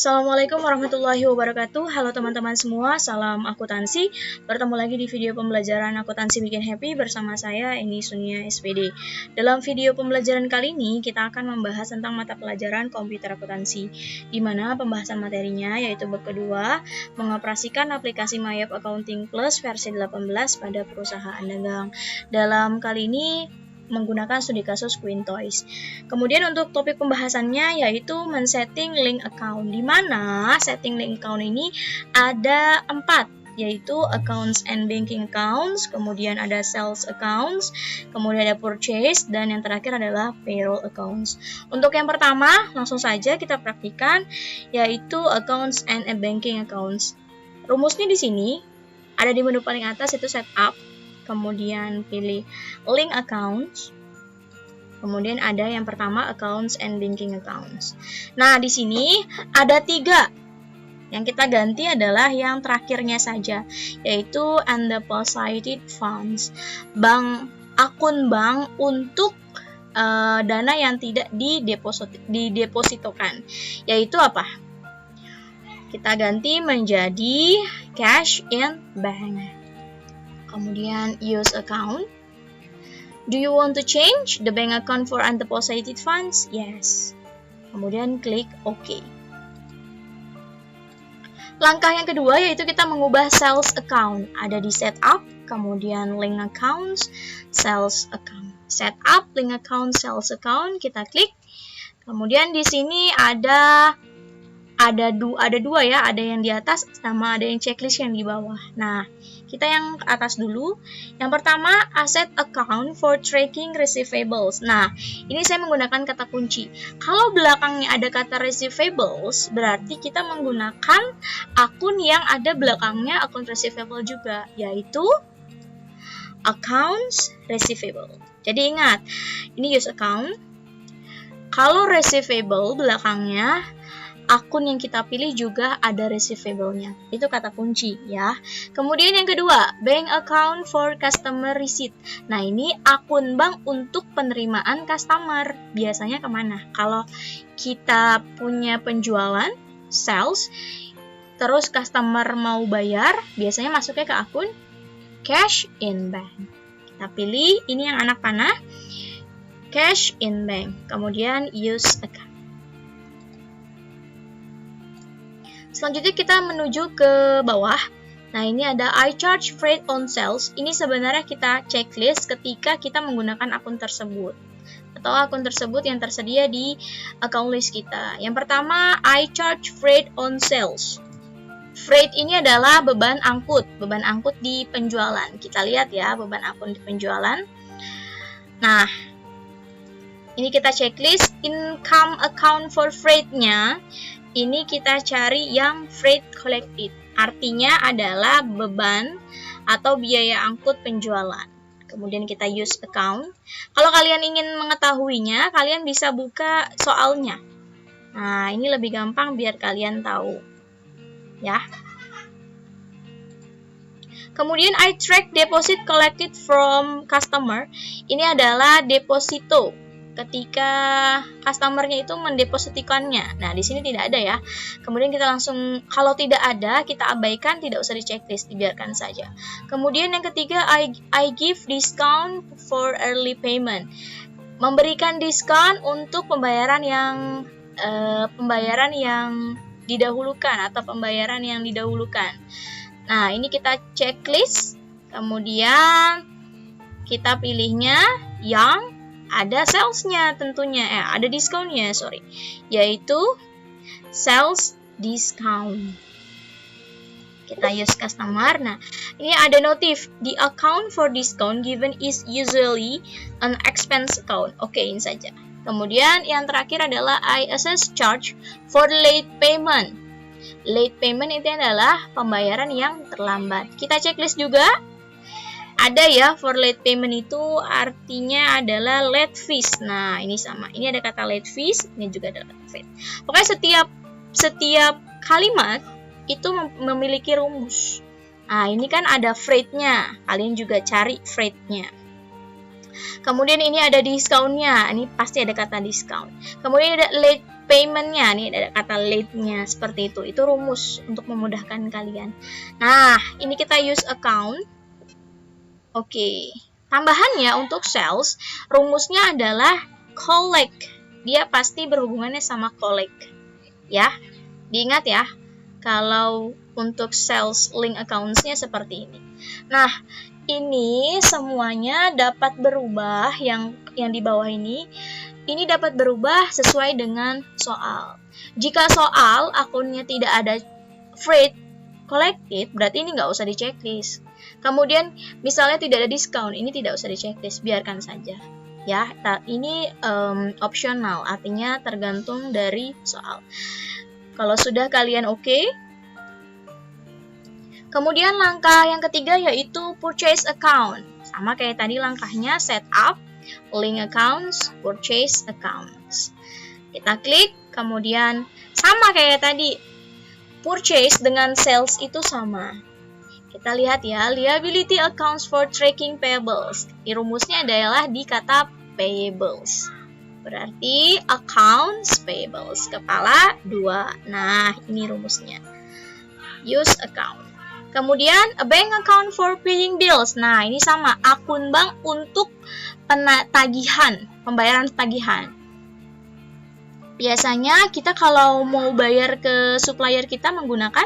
Assalamualaikum warahmatullahi wabarakatuh. Halo teman-teman semua, salam akuntansi. Bertemu lagi di video pembelajaran akuntansi bikin happy bersama saya Eni Sunia SPD. Dalam video pembelajaran kali ini kita akan membahas tentang mata pelajaran komputer akuntansi, di mana pembahasan materinya yaitu bab kedua, mengoperasikan aplikasi MyApp Accounting Plus versi 18 pada perusahaan dagang. Dalam kali ini menggunakan studi kasus Quintoys. Kemudian untuk topik pembahasannya yaitu men-setting link account, di mana setting link account ini ada 4, yaitu accounts and banking accounts, kemudian ada sales accounts, kemudian ada purchase, dan yang terakhir adalah payroll accounts. Untuk yang pertama, langsung saja kita praktikan, yaitu accounts and banking accounts. Rumusnya di sini ada di menu paling atas, itu setup. Kemudian pilih link accounts. Kemudian ada yang pertama accounts and banking accounts. Nah, di sini ada 3. Yang kita ganti adalah yang terakhirnya saja, yaitu undeposited funds. Akun bank untuk dana yang tidak didepositokan. Yaitu apa? Kita ganti menjadi cash in bank. Kemudian use account. Do you want to change the bank account for undeposited funds? Yes. Kemudian klik OK. Langkah yang kedua yaitu kita mengubah sales account. Ada di setup, kemudian link accounts, sales account. Setup, link account, sales account, kita klik. Kemudian di sini ada dua ya, ada yang di atas sama ada yang checklist yang di bawah. Nah, kita yang atas dulu. Yang pertama, asset account for tracking receivables. Nah, ini saya menggunakan kata kunci. Kalau belakangnya ada kata receivables, berarti kita menggunakan akun yang ada belakangnya akun receivable juga, yaitu accounts receivable. Jadi ingat, ini use account. Kalau receivable belakangnya akun yang kita pilih juga ada receivable-nya. Itu kata kunci ya. Kemudian yang kedua, bank account for customer receipt. Nah, ini akun bank untuk penerimaan customer. Biasanya kemana? Kalau kita punya penjualan, sales, terus customer mau bayar, biasanya masuknya ke akun cash in bank. Kita pilih, ini yang anak panah, cash in bank. Kemudian use account. Selanjutnya kita menuju ke bawah. Nah, ini ada I charge freight on sales. Ini sebenarnya kita checklist ketika kita menggunakan akun tersebut atau akun tersebut yang tersedia di account list kita. Yang pertama, I charge freight on sales. Freight ini adalah beban angkut di penjualan. Kita lihat ya, beban angkut di penjualan. Nah, ini kita checklist. Income account for freight-nya ini kita cari yang freight collected. Artinya adalah beban atau biaya angkut penjualan. Kemudian kita use account. Kalau kalian ingin mengetahuinya, kalian bisa buka soalnya. Nah, ini lebih gampang biar kalian tahu. Ya. Kemudian I track deposit collected from customer. Ini adalah deposito. Ketika customernya itu mendepositikannya. Nah, di sini tidak ada ya. Kemudian kita langsung, kalau tidak ada, kita abaikan, tidak usah di checklist, dibiarkan saja. Kemudian yang ketiga, I give discount for early payment. Memberikan diskon untuk pembayaran yang didahulukan atau pembayaran yang didahulukan. Nah, ini kita checklist. Kemudian kita pilihnya yang ada sales-nya tentunya, ada diskonnya, yaitu sales discount. Kita use customer. Nah, ini ada notif, the account for discount given is usually an expense account. Oke, ini saja. Kemudian yang terakhir adalah I assess charge for late payment. Late payment itu adalah pembayaran yang terlambat. Kita checklist juga. Ada ya, for late payment itu artinya adalah late fees. Nah, ini sama. Ini ada kata late fees, ini juga ada kata freight. Pokoknya setiap kalimat itu memiliki rumus. Nah, ini kan ada freight-nya. Kalian juga cari freight-nya. Kemudian ini ada discount-nya. Ini pasti ada kata discount. Kemudian ada late payment-nya. Nih ada kata late-nya, seperti itu. Itu rumus untuk memudahkan kalian. Nah, ini kita use account. Oke. Tambahannya untuk sales, rumusnya adalah collect. Dia pasti berhubungannya sama collect. Ya, diingat ya. Kalau untuk sales link accounts-nya seperti ini. Nah, ini semuanya dapat berubah, yang di bawah ini dapat berubah sesuai dengan soal. Jika soal akunnya tidak ada freight collected, berarti ini nggak usah di checklist. Kemudian misalnya tidak ada diskon, ini tidak usah di checklist, biarkan saja. Ya, ini optional, artinya tergantung dari soal. Kalau sudah kalian oke. Kemudian langkah yang ketiga yaitu purchase account. Sama kayak tadi langkahnya set up, link accounts, purchase accounts. Kita klik, kemudian sama kayak tadi. Purchase dengan sales itu sama. Kita lihat ya, liability accounts for tracking payables. Rumusnya adalah di kata payables. Berarti accounts payables, kepala 2. Nah, ini rumusnya. Use account. Kemudian a bank account for paying bills. Nah, ini sama, akun bank untuk tagihan, pembayaran tagihan. Biasanya kita kalau mau bayar ke supplier kita menggunakan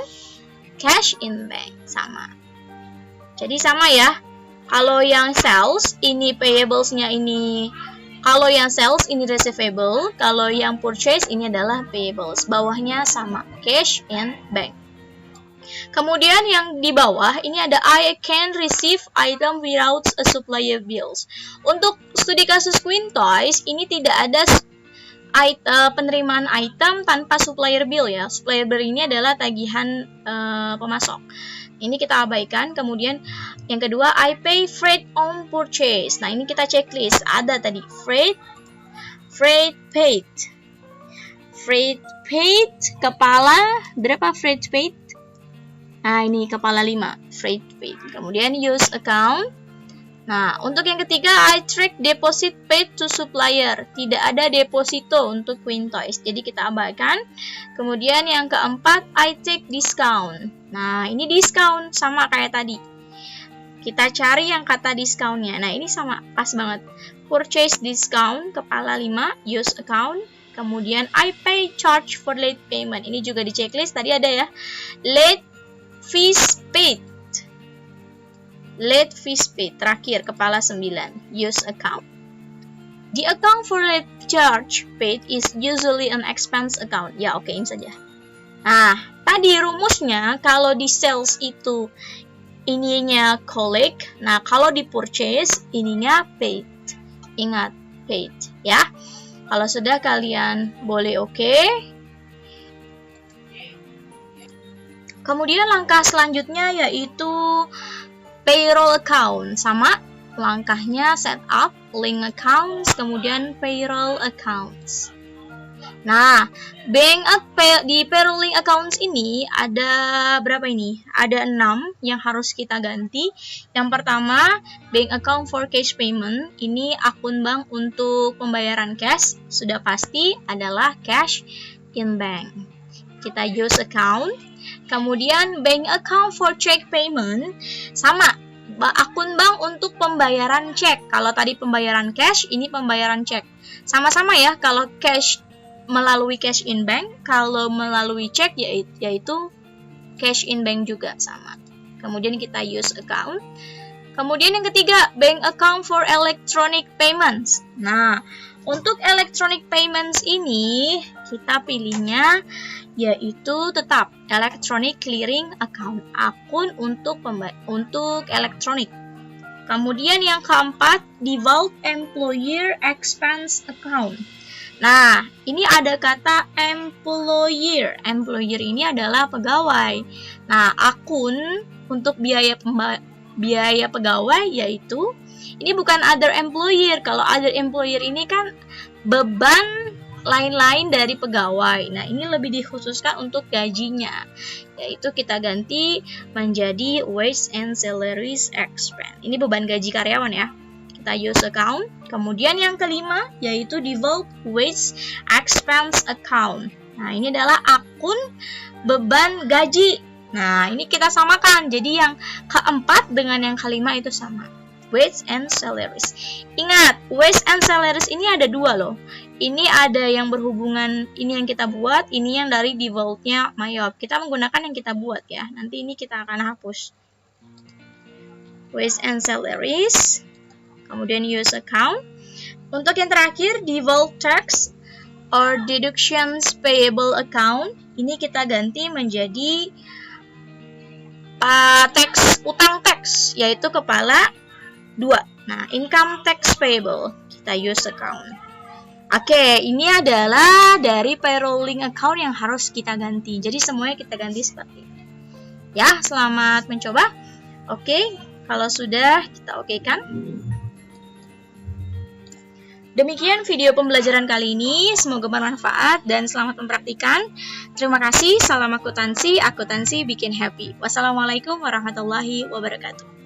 cash in bank, sama. Jadi sama ya. Kalau yang sales ini payables-nya ini, kalau yang sales ini receivable, kalau yang purchase ini adalah payables. Bawahnya sama, cash in bank. Kemudian yang di bawah ini ada I can receive item without a supplier bills. Untuk studi kasus Quintoys ini tidak ada penerimaan item tanpa supplier bill ya. Supplier bill ini adalah tagihan pemasok. Ini kita abaikan. Kemudian yang kedua I pay freight on purchase. Nah, ini kita checklist. Ada tadi freight paid. Freight paid kepala berapa freight paid? Nah, ini kepala 5, freight paid. Kemudian use account. Nah, untuk yang ketiga, I track deposit paid to supplier. Tidak ada deposito untuk Quintoys, jadi kita abaikan. Kemudian yang keempat, I take discount. Nah, ini discount sama kayak tadi. Kita cari yang kata discountnya. Nah, ini sama, pas banget. Purchase discount, kepala 5, use account. Kemudian I pay charge for late payment. Ini juga di checklist, tadi ada ya. Fees paid. Late fees paid. Terakhir, kepala 9. Use account. The account for late charge paid is usually an expense account. Ya, okein saja. Nah, tadi rumusnya kalau di sales itu ininya collect. Nah, kalau di purchase ininya paid. Ingat, paid ya. Kalau sudah kalian boleh oke. Kemudian langkah selanjutnya yaitu payroll account. Sama langkahnya set up, link accounts, kemudian payroll accounts. Nah, di payroll link accounts ini ada berapa ini? Ada 6 yang harus kita ganti. Yang pertama, bank account for cash payment. Ini akun bank untuk pembayaran cash. Sudah pasti adalah cash in bank. Kita use account. Kemudian bank account for check payment, sama, akun bank untuk pembayaran cek. Kalau tadi pembayaran cash, ini pembayaran cek. Sama-sama ya, kalau cash melalui cash in bank, kalau melalui cek yaitu cash in bank juga sama. Kemudian kita use account. Kemudian yang ketiga, bank account for electronic payments. Nah, untuk electronic payments ini kita pilihnya yaitu tetap electronic clearing account, akun untuk elektronik. Kemudian yang keempat, default employer expense account. Nah, ini ada kata employer. Employer ini adalah pegawai. Nah, akun untuk biaya pegawai yaitu ini bukan other employer. Kalau other employer ini kan beban lain-lain dari pegawai. Nah, ini lebih dikhususkan untuk gajinya, yaitu kita ganti menjadi wage and salaries expense. Ini beban gaji karyawan ya. kita use account. Kemudian yang kelima yaitu develop wage expense account. Nah, ini adalah akun beban gaji. Nah, ini kita samakan. Jadi yang keempat dengan yang kelima itu sama. Wage and salaries. Ingat, wage and salaries ini ada dua loh. Ini ada yang berhubungan, ini yang kita buat, ini yang dari default-nya Mayop. Kita menggunakan yang kita buat ya. Nanti ini kita akan hapus. Wage and salaries. Kemudian use account. Untuk yang terakhir, default tax or deductions payable account. Ini kita ganti menjadi utang tax, yaitu kepala 2. Nah, income tax payable, kita use account. Oke, ini adalah dari payrolling account yang harus kita ganti. Jadi semuanya kita ganti seperti ini. Ya, selamat mencoba. Oke, kalau sudah kita okekan. Demikian video pembelajaran kali ini, semoga bermanfaat dan selamat mempraktikkan. Terima kasih, salam akuntansi bikin happy. Wassalamualaikum warahmatullahi wabarakatuh.